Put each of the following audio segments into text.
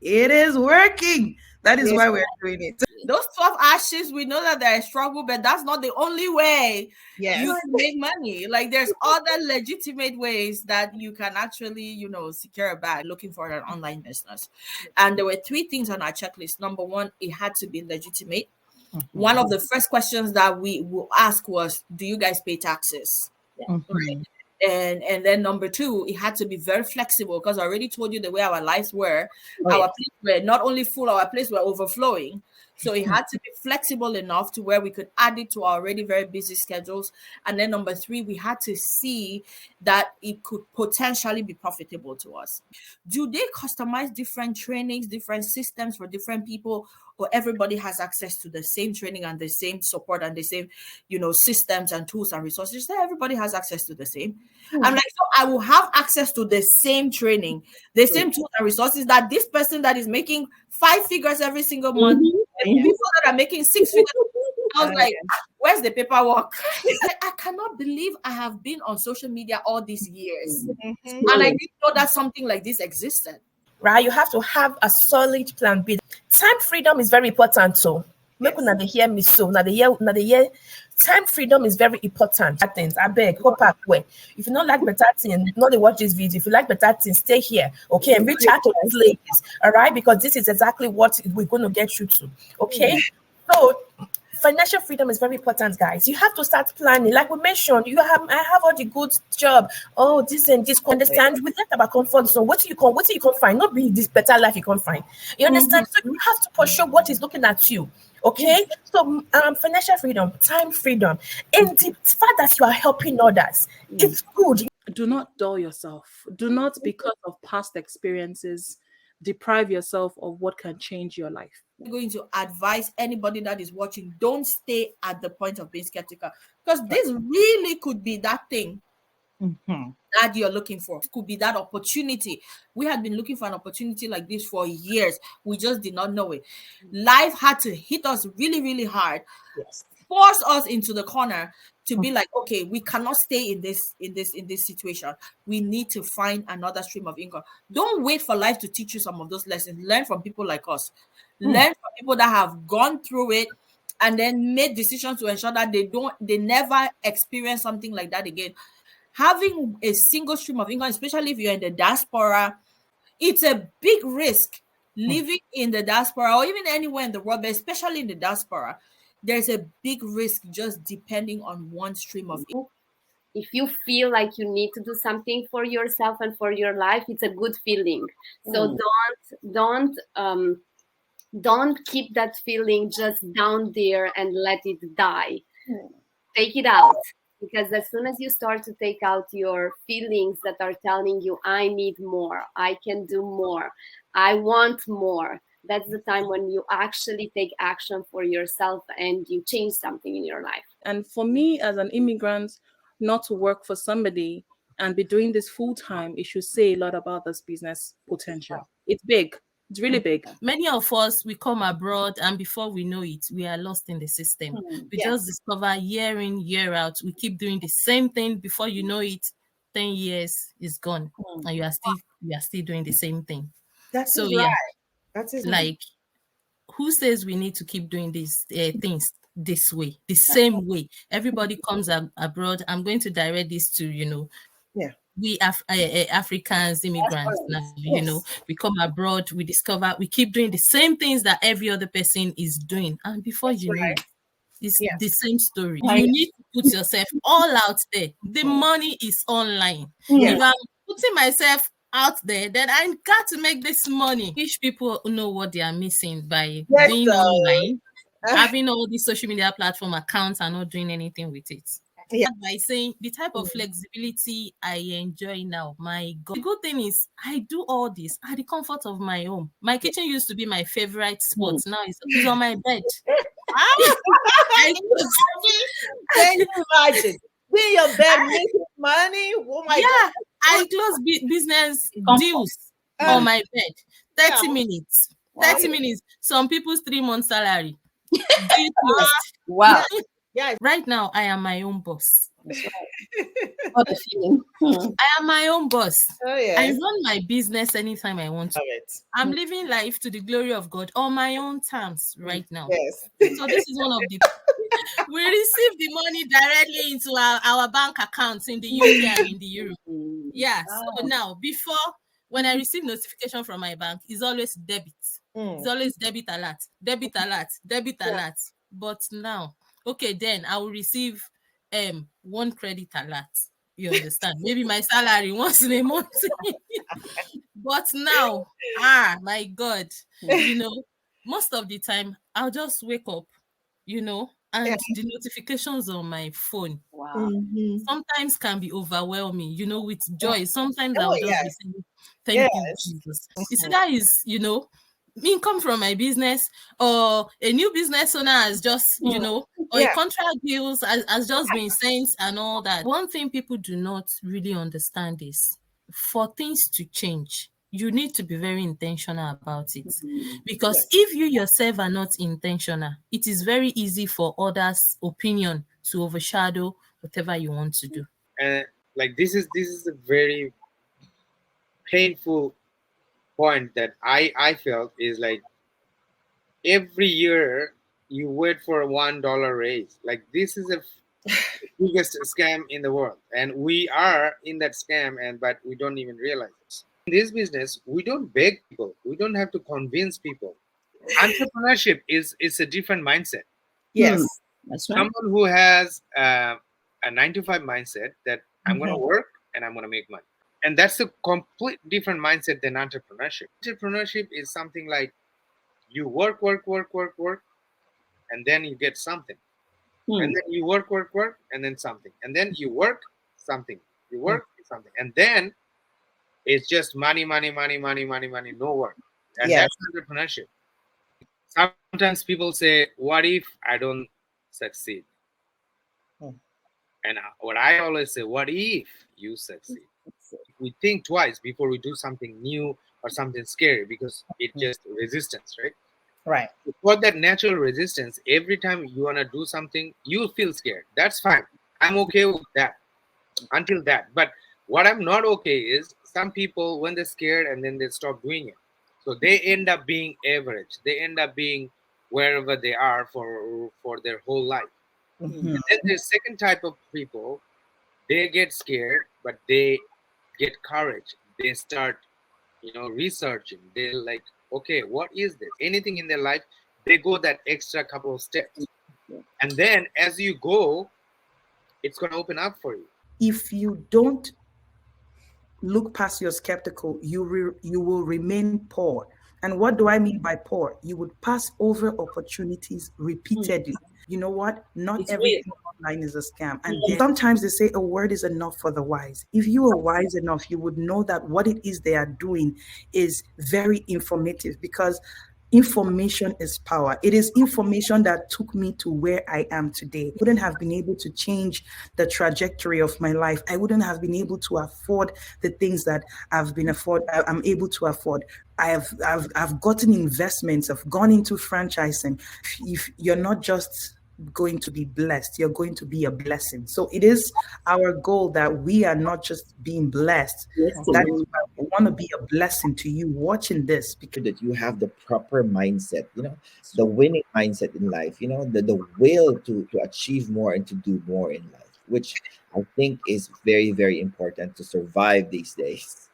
It is working. That is Yes. why we're doing it. Those 12 hour shifts, we know that they're a struggle, but that's not the only way Yes. you can make money. Like there's other legitimate ways that you can actually, secure a bag looking for an online business. And there were three things on our checklist. Number one, it had to be legitimate. One of the first questions that we will ask was, do you guys pay taxes? Mhm. And then number two, it had to be very flexible because I already told you the way our lives were. Oh, Our yes. plates were not only full, our plates were overflowing. So it had to be flexible enough to where we could add it to our already very busy schedules. And then number three, we had to see that it could potentially be profitable to us. Do they customize different trainings, different systems for different people, or everybody has access to the same training and the same support and the same, systems and tools and resources? That everybody has access to the same. I'm like, so I will have access to the same training, the same tools and resources that this person that is making 5 figures every single month, the Mhm. people that are making 6 figures. I was like, Yes. where's the paperwork? I cannot believe I have been on social media all these years Mhm. and I didn't know that something like this existed. Right? You have to have a solid plan B. Time freedom is very important too. Make Yes. una dey hear me so. Now the year time freedom is very important. Things I beg, hope back where. If you don't like better things, not to watch this video. If you like better things, stay here. Okay, and reach out to these ladies. All right, because this is exactly what we're going to get you to. Okay. So financial freedom is very important, guys. You have to start planning. Like we mentioned, I have all the good job. Oh, this and this. Understand? We talk about comfort zone. What do you can't find? Not be this better life you can't find. You understand? So you have to pursue what is looking at you. Okay, so financial freedom, time freedom, and the fact that you are helping others, it's good. Do not dull yourself. Do not, because of past experiences, deprive yourself of what can change your life. Going to advise anybody that is watching, don't stay at the point of being skeptical because this really could be that thing Mhm. that you're looking for. It could be that opportunity. We had been looking for an opportunity like this for years. We just did not know it. Life had to hit us really, really hard, Yes. force us into the corner to be like, okay, we cannot stay in this situation. We need to find another stream of income. Don't wait for life to teach you some of those lessons. Learn from people like us. Learn from people that have gone through it and then made decisions to ensure that they never experience something like that again. Having a single stream of income, especially if you're in the diaspora, it's a big risk living in the diaspora or even anywhere in the world, but especially in the diaspora. There's a big risk just depending on one stream of income. If you feel like you need to do something for yourself and for your life, it's a good feeling. So don't keep that feeling just down there and let it die. Take it out, because as soon as you start to take out your feelings that are telling you, I need more, I can do more, I want more, that's the time when you actually take action for yourself and you change something in your life. And for me, as an immigrant, not to work for somebody and be doing this full time, it should say a lot about this business potential. It's big. It's really big. Many of us, we come abroad and before we know it, we are lost in the system. We just discover year in, year out, we keep doing the same thing. Before you know it, 10 years is gone and you are still doing the same thing. That So is yeah, right. That is like who says we need to keep doing these things this way, the same way? Everybody comes abroad. I'm going to direct this to yeah. we Africans, immigrants. Now, Yes. we come abroad, we discover, we keep doing the same things that every other person is doing, and before you know right. it, it's Yeah. the same story. You need to put yourself all out there. The money is online. Yeah. If I'm putting myself out there, then I got to make this money. Wish people know what they are missing by Yes, being online, uh, having all these social media platform accounts and not doing anything with it. Yeah. By saying the type of flexibility I enjoy now, my God. The good thing is I do all this at the comfort of my home. My kitchen used to be my favorite spot. Now it's on my bed. I Can you imagine? Be in your bed making money. Oh my yeah, I close business deals God. on my bed. 30 minutes. Wow. 30 minutes. Some people's 3 months salary. Deal closed. Wow. Yeah. Right now, I am my own boss. That's right. What a feeling. I am my own boss. Oh I yes. run my business anytime I want to. Love it. I'm living life to the glory of God on my own terms right now. Yes. So this is one of the we receive the money directly into our bank accounts in the UK and in the Europe. Yeah. So now, before, when I receive notification from my bank, it's always debit. It's always debit alert, debit alert, debit alert. But now, okay, then I will receive one credit alert. You understand? Maybe my salary once in a month. But now, my God, most of the time I'll just wake up, and the notifications on my phone Wow. sometimes can be overwhelming, with joy. Sometimes I Oh, will just be yes. saying, thank you, Jesus. You see, that is, income from my business, or a new business owner has just, or a contract deals has just been sent and all that. One thing people do not really understand is for things to change, you need to be very intentional about it. Because if you yourself are not intentional, it is very easy for others' opinion to overshadow whatever you want to do. And like this is a very painful point that I felt is like every year you wait for a $1 raise. Like this is the biggest scam in the world, and we are in that scam, but we don't even realize it. In this business, we don't beg people. We don't have to convince people. Entrepreneurship is a different mindset. Yes. That's right. Someone who has a 9-to-5 mindset that I'm going to work and I'm going to make money. And that's a complete different mindset than entrepreneurship. Entrepreneurship is something like you work, and then you get something. And then you work, and then something. And then you work, something. You work, something. And then it's just money, no work. And that's entrepreneurship. Sometimes people say, what if I don't succeed? And what I always say, what if you succeed? We think twice before we do something new or something scary, because it's just resistance, right? Right. For that natural resistance, every time you want to do something, you feel scared. That's fine. I'm okay with that until that. But what I'm not okay is some people, when they're scared and then they stop doing it. So they end up being average. They end up being wherever they are for their whole life. And then the second type of people, they get scared, but they get courage. They start, researching. They're like, okay, what is this? Anything in their life, they go that extra couple of steps. And then as you go, it's going to open up for you. If you don't look past your skeptical, you will remain poor. And what do I mean by poor? You would pass over opportunities repeatedly. You know what? Not everything online is a scam. And sometimes they say a word is enough for the wise. If you are wise enough, you would know that what it is they are doing is very informative, because information is power. It is information that took me to where I am today. I wouldn't have been able to change the trajectory of my life. I wouldn't have been able to afford the things that I'm able to afford. I've gotten investments. I've gone into franchising. If you're not just going to be blessed, you're going to be a blessing. So it is our goal that we are not just being blessed. That is why we want to be a blessing to you watching this, because that you have the proper mindset, the winning mindset in life, the will to achieve more and to do more in life, which I think is very, very important to survive these days.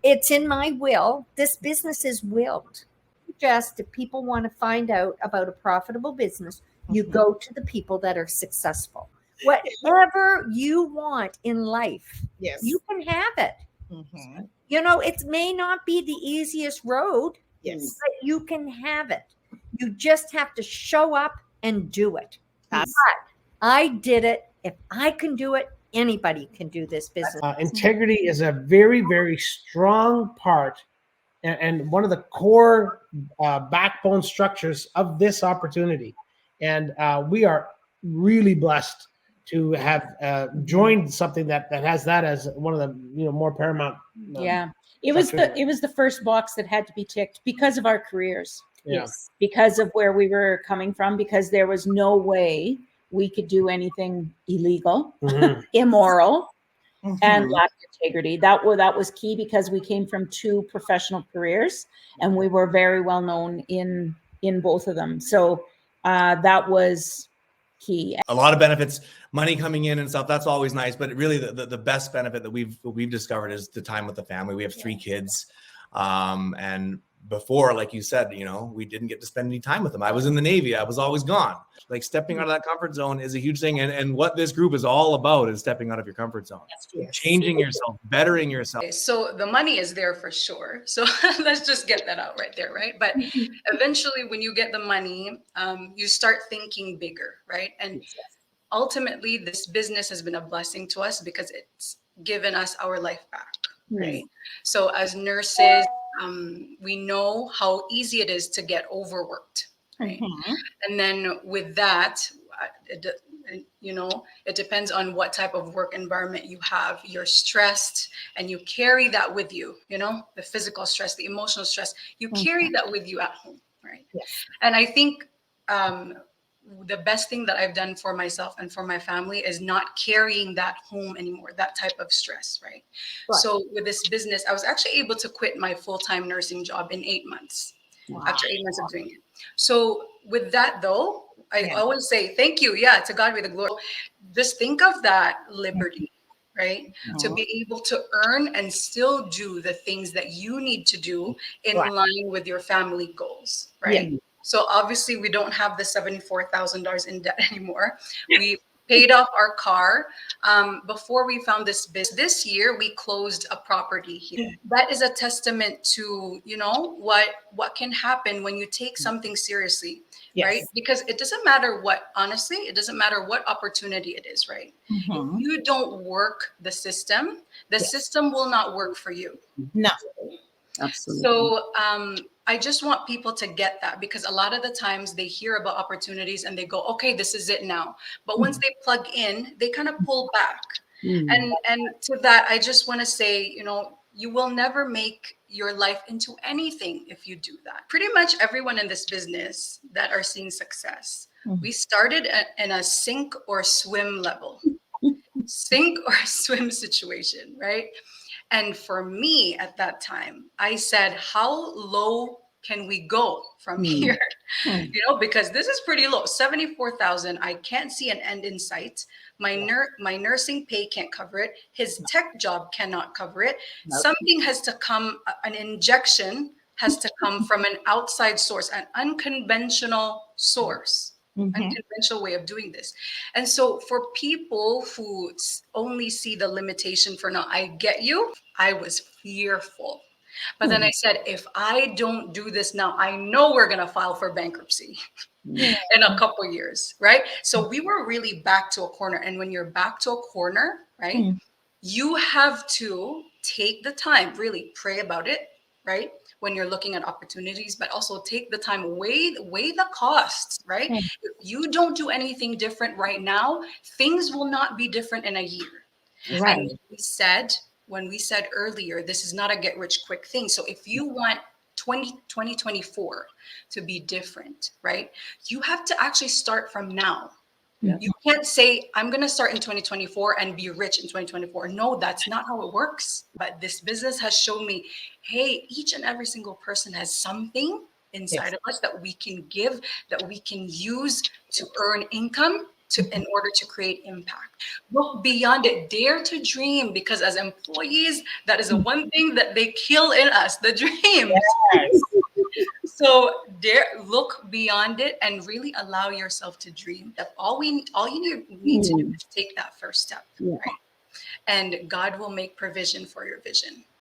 It's in my will. This business is willed. Just if people want to find out about a profitable business, you go to the people that are successful. Whatever you want in life, you can have it. It may not be the easiest road, but you can have it. You just have to show up and do it. But I did it. If I can do it, anybody can do this business. Integrity is a very, very strong part and one of the core backbone structures of this opportunity. And we are really blessed to have joined something that has that as one of the more paramount. It was the first box that had to be ticked because of our careers. Yes, because of where we were coming from, because there was no way we could do anything illegal, Mhm. immoral, and Mhm. lack integrity. That was key because we came from two professional careers and we were very well known in both of them. So that was key. A lot of benefits, money coming in and stuff. That's always nice. But really, the best benefit that we've discovered is the time with the family. We have 3 kids, and before, like you said, you know, we didn't get to spend any time with them. I was in the Navy. I was always gone. Like stepping out of that comfort zone is a huge thing. And what this group is all about is stepping out of your comfort zone, changing yourself, bettering yourself. So the money is there for sure. So let's just get that out right there, right? But eventually, when you get the money, you start thinking bigger, right? And ultimately, this business has been a blessing to us because it's given us our life back, right? So as nurses, we know how easy it is to get overworked, right? And then with that, you know, it depends on what type of work environment you have. You're stressed and you carry that with you, you know, the physical stress, the emotional stress, you carry that with you at home, right? And I think the best thing that I've done for myself and for my family is not carrying that home anymore, that type of stress, right? So with this business, I was actually able to quit my full-time nursing job in 8 months, after 8 months of doing it. So with that though, I always say, thank you. Yeah, to God be the glory. Just think of that liberty, right? To be able to earn and still do the things that you need to do in line with your family goals, right? So obviously we don't have the $74,000 in debt anymore. We paid off our car. Before we found this business, this year we closed a property here. That is a testament to, you know, what can happen when you take something seriously, right? Because it doesn't matter what, honestly, it doesn't matter what opportunity it is, right? If you don't work the system will not work for you. No. Absolutely. So I just want people to get that, because a lot of the times they hear about opportunities and they go, okay, this is it now. But once they plug in, they kind of pull back. And to that, I just want to say, you know, you will never make your life into anything if you do that. Pretty much everyone in this business that are seeing success, we started in a sink or swim level, sink or swim situation, right? And for me at that time, I said, how low can we go from here? You know, because this is pretty low, 74,000. I can't see an end in sight. My nursing pay can't cover it. His tech job cannot cover it. Something has to come, an injection has to come from an outside source, an unconventional source. Unconventional way of doing this. And so for people who only see the limitation for now, I get you. I was fearful. But then I said, if I don't do this now, I know we're going to file for bankruptcy in a couple of years, right? So we were really back to a corner. And when you're back to a corner, right, you have to take the time, really pray about it, right? When you're looking at opportunities, but also take the time, weigh the costs, right? If you don't do anything different right now, things will not be different in a year. Right. And when we said earlier, this is not a get rich quick thing. So if you want 2024 to be different, right? You have to actually start from now. You can't say, I'm going to start in 2024 and be rich in 2024. No, that's not how it works. But this business has shown me, hey, each and every single person has something inside of us that we can give, that we can use to earn income in order to create impact. Look beyond it, dare to dream, because as employees, that is the one thing that they kill in us, the dream. So look beyond it and really allow yourself to dream. That all you need to do is take that first step, right? And God will make provision for your vision.